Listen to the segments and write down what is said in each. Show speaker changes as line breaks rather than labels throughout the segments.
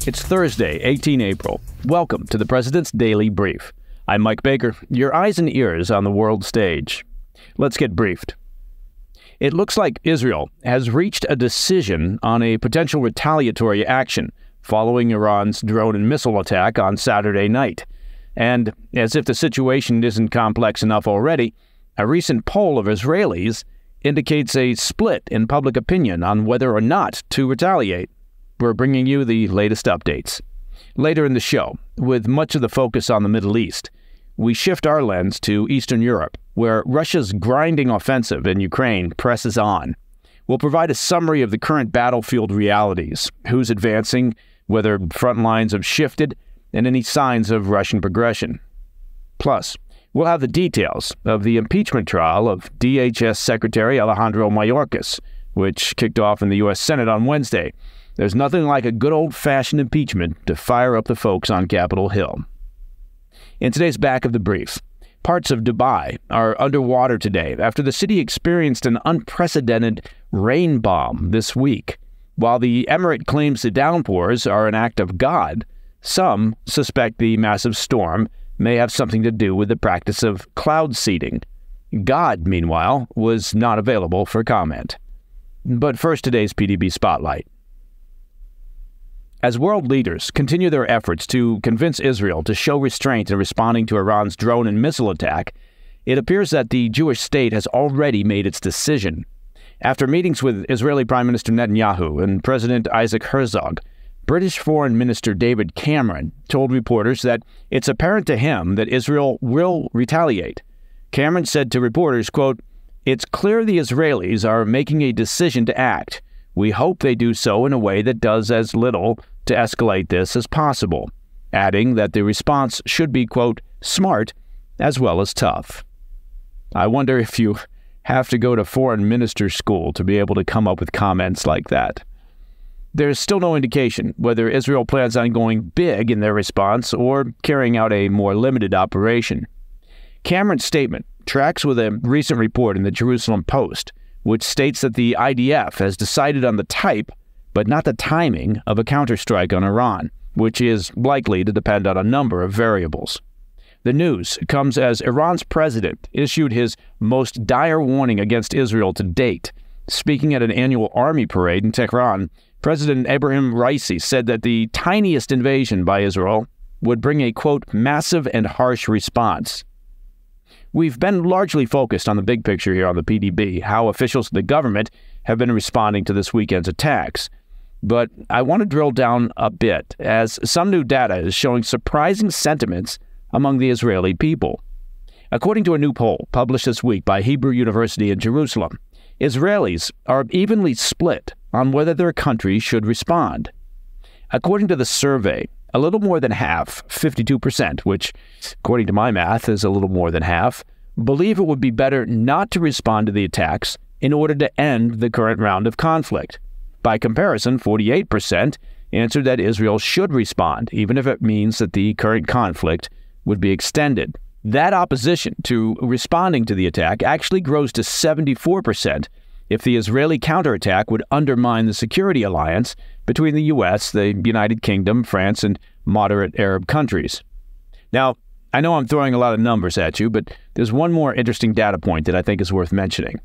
It's Thursday, 18 April. Welcome to the President's Daily Brief. I'm Mike Baker, your eyes and ears on the world stage. Let's get briefed. It looks like Israel has reached a decision on a potential retaliatory action following Iran's drone and missile attack on Saturday night. And as if the situation isn't complex enough already, a recent poll of Israelis indicates a split in public opinion on whether or not to retaliate. We're bringing you the latest updates. Later in the show, with much of the focus on the Middle East, we shift our lens to Eastern Europe, where Russia's grinding offensive in Ukraine presses on. We'll provide a summary of the current battlefield realities, who's advancing, whether front lines have shifted, and any signs of Russian progression. Plus, we'll have the details of the impeachment trial of DHS Secretary Alejandro Mayorkas, which kicked off in the U.S. Senate on Wednesday. There's nothing like a good old-fashioned impeachment to fire up the folks on Capitol Hill. In today's Back of the Brief, parts of Dubai are underwater today after the city experienced an unprecedented rain bomb this week. While the emirate claims the downpours are an act of God, some suspect the massive storm may have something to do with the practice of cloud seeding. God, meanwhile, was not available for comment. But first, today's PDB Spotlight. As world leaders continue their efforts to convince Israel to show restraint in responding to Iran's drone and missile attack, it appears that the Jewish state has already made its decision. After meetings with Israeli Prime Minister Netanyahu and President Isaac Herzog, British Foreign Minister David Cameron told reporters that it's apparent to him that Israel will retaliate. Cameron said to reporters, quote, "It's clear the Israelis are making a decision to act. We hope they do so in a way that does as little to escalate this as possible," adding that the response should be, quote, "smart as well as tough." I wonder if you have to go to foreign minister school to be able to come up with comments like that. There's still no indication whether Israel plans on going big in their response or carrying out a more limited operation. Cameron's statement tracks with a recent report in the Jerusalem Post, which states that the IDF has decided on the type, but not the timing, of a counterstrike on Iran, which is likely to depend on a number of variables. The news comes as Iran's president issued his most dire warning against Israel to date. Speaking at an annual army parade in Tehran, President Ebrahim Raisi said that the tiniest invasion by Israel would bring a, quote, massive and harsh response. We've been largely focused on the big picture here on the PDB, how officials of the government have been responding to this weekend's attacks. But I want to drill down a bit, as some new data is showing surprising sentiments among the Israeli people. According to a new poll published this week by Hebrew University in Jerusalem, Israelis are evenly split on whether their country should respond. According to the survey, a little more than half, 52%, which, according to my math, is a little more than half, believe it would be better not to respond to the attacks in order to end the current round of conflict. By comparison, 48% answered that Israel should respond, even if it means that the current conflict would be extended. That opposition to responding to the attack actually grows to 74% if the Israeli counterattack would undermine the security alliance between the U.S., the United Kingdom, France, and moderate Arab countries. Now, I know I'm throwing a lot of numbers at you, but there's one more interesting data point that I think is worth mentioning.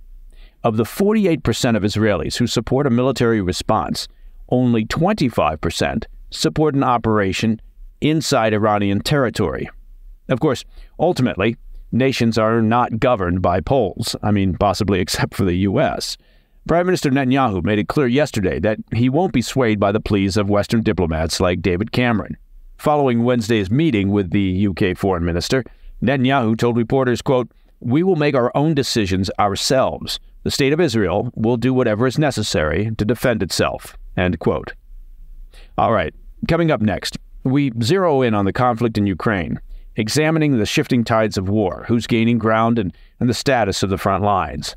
Of the 48% of Israelis who support a military response, only 25% support an operation inside Iranian territory. Of course, ultimately, nations are not governed by polls. I mean, possibly except for the U.S. Prime Minister Netanyahu made it clear yesterday that he won't be swayed by the pleas of Western diplomats like David Cameron. Following Wednesday's meeting with the UK foreign minister, Netanyahu told reporters, quote, "We will make our own decisions ourselves. The state of Israel will do whatever is necessary to defend itself," end quote. All right, coming up next, we zero in on the conflict in Ukraine, examining the shifting tides of war, who's gaining ground, and the status of the front lines.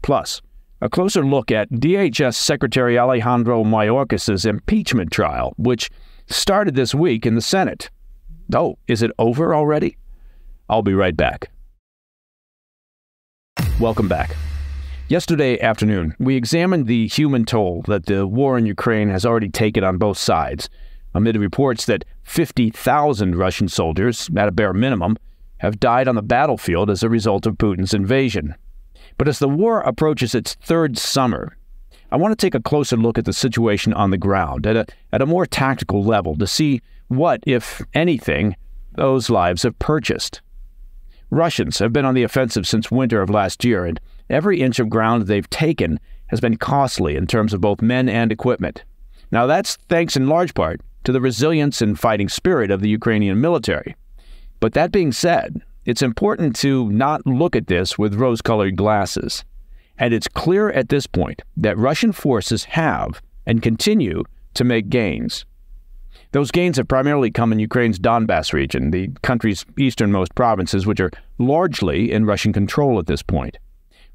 Plus, a closer look at DHS Secretary Alejandro Mayorkas' impeachment trial, which started this week in the Senate. Oh, is it over already? I'll be right back. Welcome back. Yesterday afternoon, we examined the human toll that the war in Ukraine has already taken on both sides. amid reports that 50,000 Russian soldiers, at a bare minimum, have died on the battlefield as a result of Putin's invasion. But as the war approaches its third summer, I want to take a closer look at the situation on the ground at a more tactical level to see what, if anything, those lives have purchased. Russians have been on the offensive since winter of last year, and every inch of ground they've taken has been costly in terms of both men and equipment. Now that's thanks in large part to the resilience and fighting spirit of the Ukrainian military. But that being said, it's important to not look at this with rose-colored glasses. And it's clear at this point that Russian forces have and continue to make gains. Those gains have primarily come in Ukraine's Donbas region, the country's easternmost provinces, which are largely in Russian control at this point.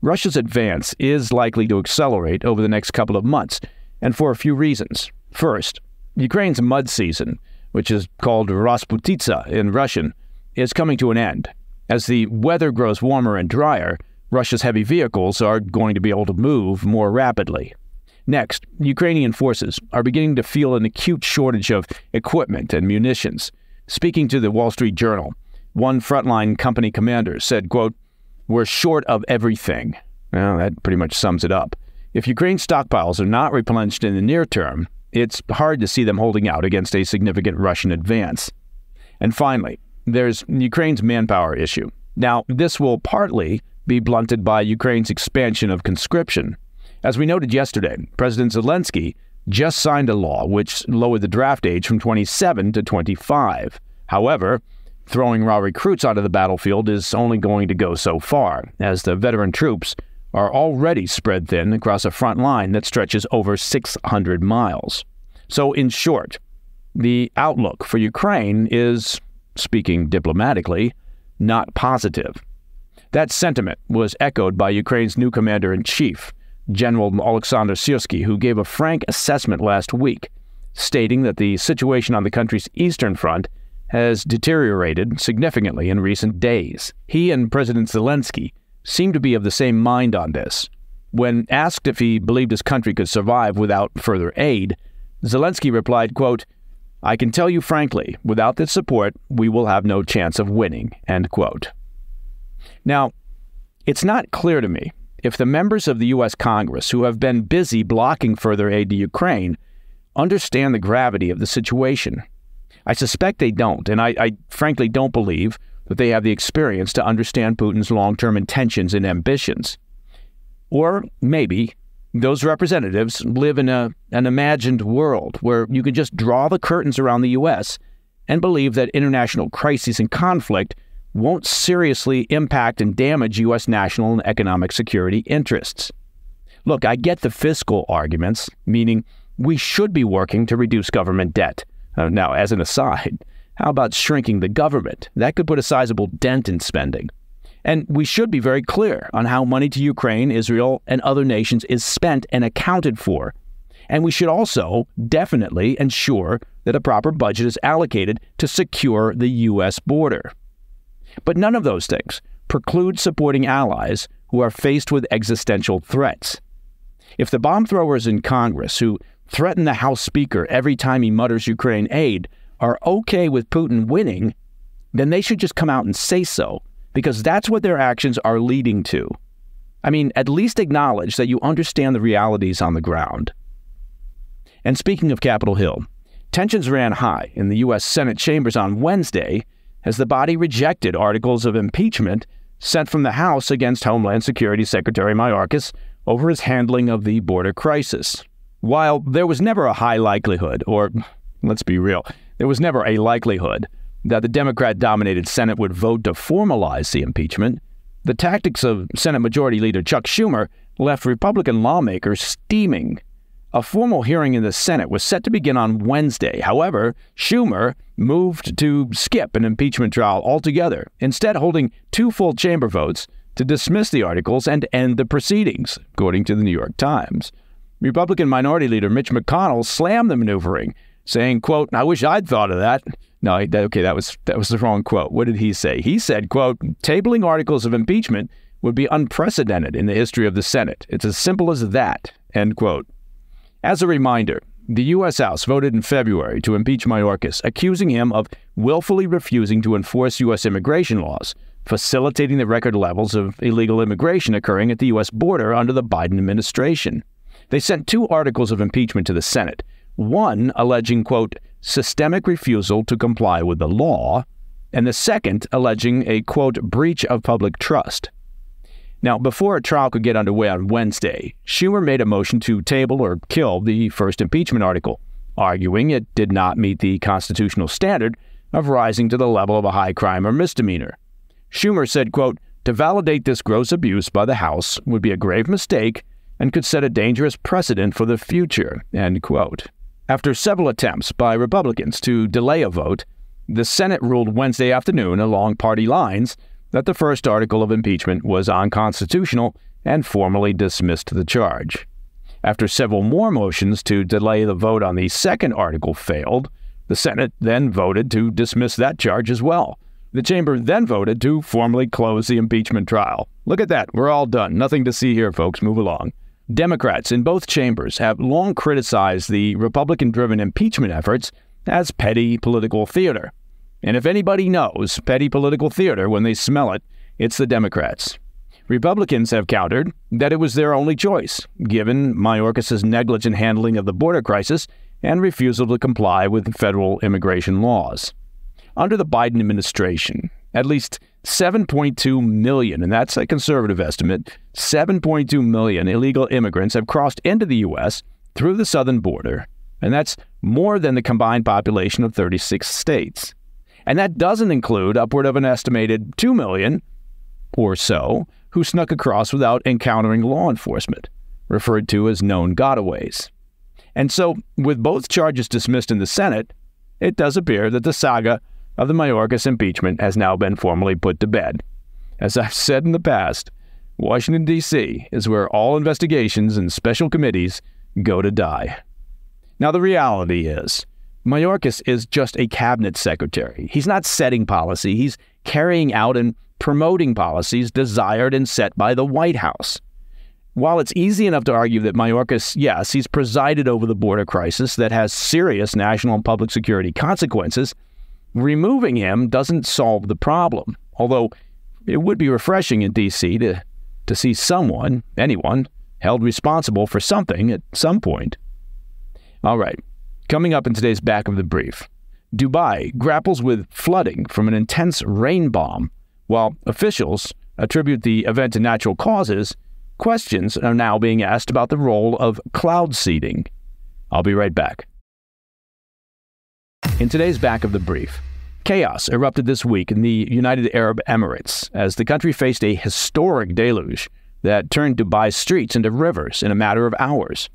Russia's advance is likely to accelerate over the next couple of months, and for a few reasons. First, Ukraine's mud season, which is called Rasputitsa in Russian, is coming to an end. As the weather grows warmer and drier, Russia's heavy vehicles are going to be able to move more rapidly. Next, Ukrainian forces are beginning to feel an acute shortage of equipment and munitions. Speaking to the Wall Street Journal, one frontline company commander said, quote, "We're short of everything." Well, that pretty much sums it up. If Ukraine's stockpiles are not replenished in the near term, it's hard to see them holding out against a significant Russian advance. And finally, there's Ukraine's manpower issue. Now, this will partly be blunted by Ukraine's expansion of conscription. As we noted yesterday, President Zelensky just signed a law which lowered the draft age from 27 to 25. However, throwing raw recruits onto the battlefield is only going to go so far, as the veteran troops are already spread thin across a front line that stretches over 600 miles. So in short, the outlook for Ukraine is, speaking diplomatically, not positive. That sentiment was echoed by Ukraine's new commander-in-chief, General Alexander Syrsky, who gave a frank assessment last week, stating that the situation on the country's eastern front has deteriorated significantly in recent days. He and President Zelensky seem to be of the same mind on this. When asked if he believed his country could survive without further aid, Zelensky replied, quote, "I can tell you frankly, without this support, we will have no chance of winning," end quote. Now, it's not clear to me if the members of the U.S. Congress who have been busy blocking further aid to Ukraine understand the gravity of the situation. I suspect they don't, and I frankly don't believe that they have the experience to understand Putin's long-term intentions and ambitions. Or maybe those representatives live in an imagined world where you can just draw the curtains around the U.S. and believe that international crises and conflict won't seriously impact and damage U.S. national and economic security interests. Look, I get the fiscal arguments, meaning we should be working to reduce government debt. Now, as an aside, how about shrinking the government? That could put a sizable dent in spending. And we should be very clear on how money to Ukraine, Israel, and other nations is spent and accounted for. And we should also definitely ensure that a proper budget is allocated to secure the U.S. border. But none of those things preclude supporting allies who are faced with existential threats. If the bomb throwers in Congress who threaten the House Speaker every time he mutters Ukraine aid are okay with Putin winning, then they should just come out and say so, because that's what their actions are leading to. I mean, at least acknowledge that you understand the realities on the ground. And speaking of Capitol Hill, tensions ran high in the U.S. Senate chambers on Wednesday as the body rejected articles of impeachment sent from the House against Homeland Security Secretary Mayorkas over his handling of the border crisis. While there was never a high likelihood, or let's be real, there was never a likelihood that the Democrat-dominated Senate would vote to formalize the impeachment, the tactics of Senate Majority Leader Chuck Schumer left Republican lawmakers steaming. A formal hearing in the Senate was set to begin on Wednesday. However, Schumer moved to skip an impeachment trial altogether, instead holding 2 full chamber votes to dismiss the articles and end the proceedings, according to the New York Times. Republican Minority Leader Mitch McConnell slammed the maneuvering, saying, quote, "I wish I'd thought of that." No, okay, that was the wrong quote. What did he say? He said, quote, "Tabling articles of impeachment would be unprecedented in the history of the Senate. It's as simple as that," end quote. As a reminder, The U.S. House voted in February to impeach Mayorkas, accusing him of willfully refusing to enforce U.S. immigration laws, facilitating the record levels of illegal immigration occurring at the U.S. border under the Biden administration. They sent 2 articles of impeachment to the Senate, one alleging, quote, systemic refusal to comply with the law, and the second alleging a, quote, breach of public trust. Now, before a trial could get underway on Wednesday, Schumer made a motion to table or kill the first impeachment article, arguing it did not meet the constitutional standard of rising to the level of a high crime or misdemeanor. Schumer said, quote, to validate this gross abuse by the House would be a grave mistake and could set a dangerous precedent for the future, end quote. After several attempts by Republicans to delay a vote, the Senate ruled Wednesday afternoon along party lines that the first article of impeachment was unconstitutional and formally dismissed the charge. After several more motions to delay the vote on the second article failed, the Senate then voted to dismiss that charge as well. The chamber then voted to formally close the impeachment trial. Look at that. We're all done. Nothing to see here, folks. Move along. Democrats in both chambers have long criticized the Republican-driven impeachment efforts as petty political theater. And if anybody knows petty political theater when they smell it, it's the Democrats. Republicans have countered that it was their only choice, given Mayorkas' negligent handling of the border crisis and refusal to comply with federal immigration laws. Under the Biden administration, at least 7.2 million, and that's a conservative estimate, 7.2 million illegal immigrants have crossed into the U.S. through the southern border, and that's more than the combined population of 36 states. And that doesn't include upward of an estimated 2 million or so who snuck across without encountering law enforcement, referred to as known gotaways. And so, with both charges dismissed in the Senate, it does appear that the saga of the Mayorkas impeachment has now been formally put to bed. As I've said in the past, Washington, D.C. is where all investigations and special committees go to die. Now, the reality is, Mayorkas is just a cabinet secretary. He's not setting policy. He's carrying out and promoting policies desired and set by the White House. While it's easy enough to argue that Mayorkas, yes, he's presided over the border crisis that has serious national and public security consequences, removing him doesn't solve the problem. Although it would be refreshing in D.C. to see someone, anyone, held responsible for something at some point. All right. Coming up in today's Back of the Brief, Dubai grapples with flooding from an intense rain bomb. While officials attribute the event to natural causes, questions are now being asked about the role of cloud seeding. I'll be right back. In today's Back of the Brief, chaos erupted this week in the United Arab Emirates as the country faced a historic deluge that turned Dubai's streets into rivers in a matter of hours.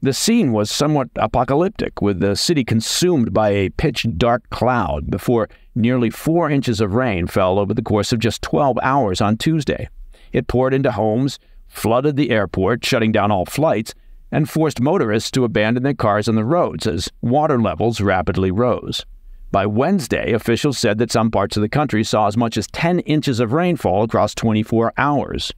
The scene was somewhat apocalyptic, with the city consumed by a pitch-dark cloud before nearly 4 inches of rain fell over the course of just 12 hours on Tuesday. It poured into homes, flooded the airport, shutting down all flights, and forced motorists to abandon their cars on the roads as water levels rapidly rose. By Wednesday, officials said that some parts of the country saw as much as 10 inches of rainfall across 24 hours.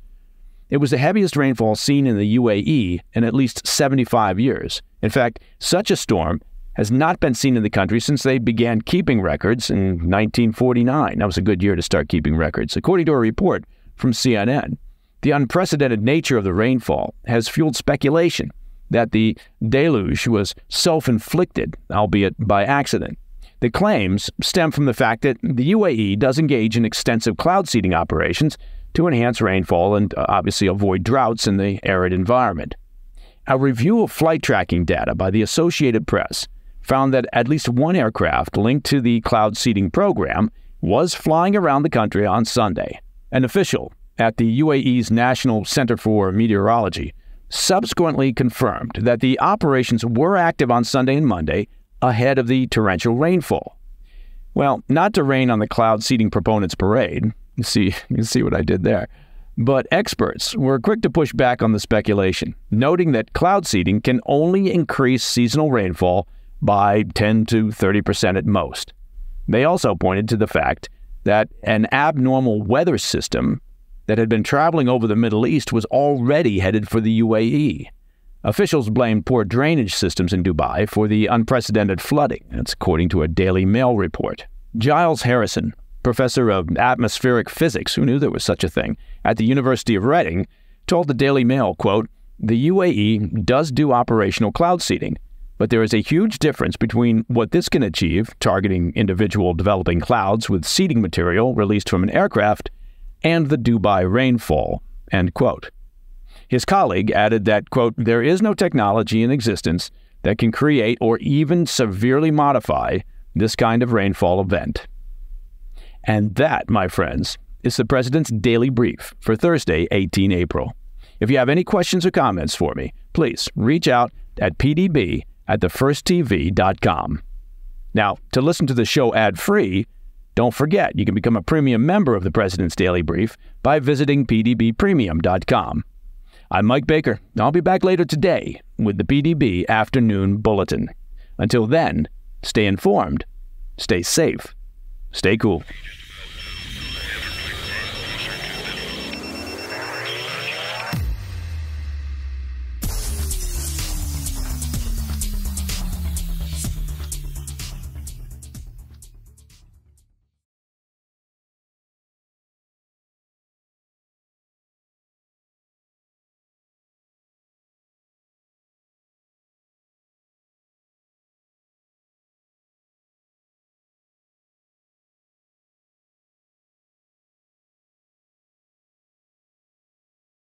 It was the heaviest rainfall seen in the UAE in at least 75 years. In fact, such a storm has not been seen in the country since they began keeping records in 1949. That was a good year to start keeping records, according to a report from CNN. The unprecedented nature of the rainfall has fueled speculation that the deluge was self-inflicted, albeit by accident. The claims stem from the fact that the UAE does engage in extensive cloud seeding operations to enhance rainfall and obviously avoid droughts in the arid environment. A review of flight tracking data by the Associated Press found that at least one aircraft linked to the cloud seeding program was flying around the country on Sunday. An official at the UAE's National Center for Meteorology subsequently confirmed that the operations were active on Sunday and Monday ahead of the torrential rainfall. Well, not to rain on the cloud seeding proponents' parade. You see what I did there. But experts were quick to push back on the speculation, noting that cloud seeding can only increase seasonal rainfall by 10 to 30% at most. They also pointed to the fact that an abnormal weather system that had been traveling over the Middle East was already headed for the UAE. Officials blamed poor drainage systems in Dubai for the unprecedented flooding. That's according to a Daily Mail report. Giles Harrison, professor of atmospheric physics, who knew there was such a thing, at the University of Reading, told the Daily Mail, quote, "The UAE does do operational cloud seeding, but there is a huge difference between what this can achieve, targeting individual developing clouds with seeding material released from an aircraft, and the Dubai rainfall," end quote. His colleague added that, quote, "There is no technology in existence that can create or even severely modify this kind of rainfall event." And that, my friends, is the President's Daily Brief for Thursday, 18 April. If you have any questions or comments for me, please reach out at pdb@thefirsttv.com. Now, to listen to the show ad-free, don't forget you can become a premium member of the President's Daily Brief by visiting pdbpremium.com. I'm Mike Baker, and I'll be back later today with the PDB Afternoon Bulletin. Until then, stay informed, stay safe, stay cool.